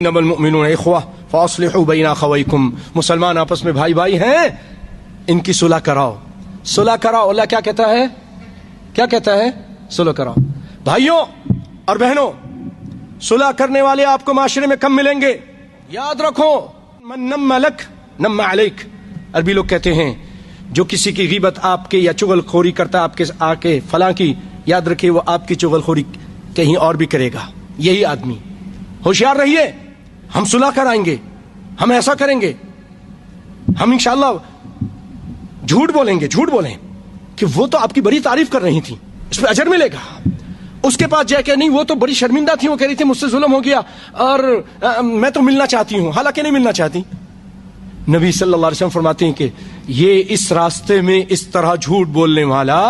انما المؤمنون اخوہ فاصلحوا بین اخویکم، مسلمان آپس میں بھائی بھائی ہیں، ان کی صلح کراؤ، صلح کراؤ۔ اللہ کیا کہتا ہے؟ کیا کہتا ہے؟ صلح کراؤ۔ بھائیوں اور بہنوں، صلح کرنے والے آپ کو معاشرے میں کم ملیں گے، یاد رکھو۔ من نم لک نم علیک، عربی لوگ کہتے ہیں جو کسی کی غیبت آپ کے یا چغل خوری کرتا آپ کے آ کے فلاں کی، یاد رکھے وہ آپ کی چغل خوری کہیں اور بھی کرے گا، یہی آدمی۔ ہوشیار رہیے، ہم صلح کرائیں گے، ہم ایسا کریں گے، ہم انشاءاللہ جھوٹ بولیں گے، جھوٹ بولیں کہ وہ تو آپ کی بڑی تعریف کر رہی تھی، اس پہ اجر ملے گا۔ اس کے پاس جا کے نہیں، وہ تو بڑی شرمندہ تھی، وہ کہہ رہی تھی مجھ سے ظلم ہو گیا اور میں تو ملنا چاہتی ہوں، حالانکہ نہیں ملنا چاہتی۔ نبی صلی اللہ علیہ وسلم فرماتے ہیں کہ یہ اس راستے میں اس طرح جھوٹ بولنے والا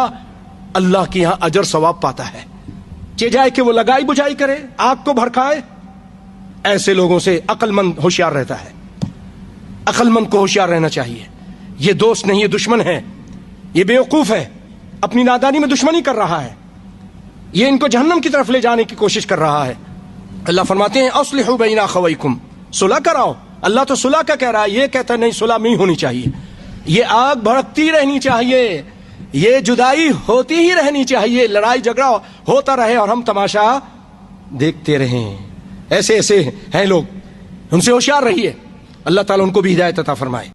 اللہ کے یہاں اجر ثواب پاتا ہے، جائے کہ وہ لگائی بجھائی کرے، آگ کو بھڑکائے۔ ایسے لوگوں سے عقل مند ہوشیار رہتا ہے، عقل مند کو ہوشیار رہنا چاہیے۔ یہ دوست نہیں، یہ دشمن ہے، یہ بیوقوف ہے، اپنی نادانی میں دشمنی کر رہا ہے، یہ ان کو جہنم کی طرف لے جانے کی کوشش کر رہا ہے۔ اللہ فرماتے ہیں اصلحوا بین اخویکم، صلح کراؤ۔ اللہ تو صلح کا کہہ رہا ہے، یہ کہتا ہے نہیں صلح نہیں ہونی چاہیے، یہ آگ بھڑکتی رہنی چاہیے، یہ جدائی ہوتی ہی رہنی چاہیے، لڑائی جھگڑا ہوتا رہے اور ہم تماشا دیکھتے رہیں۔ ایسے ایسے ہیں لوگ، ان سے ہوشیار رہیے، اللہ تعالیٰ ان کو بھی ہدایت عطا فرمائے۔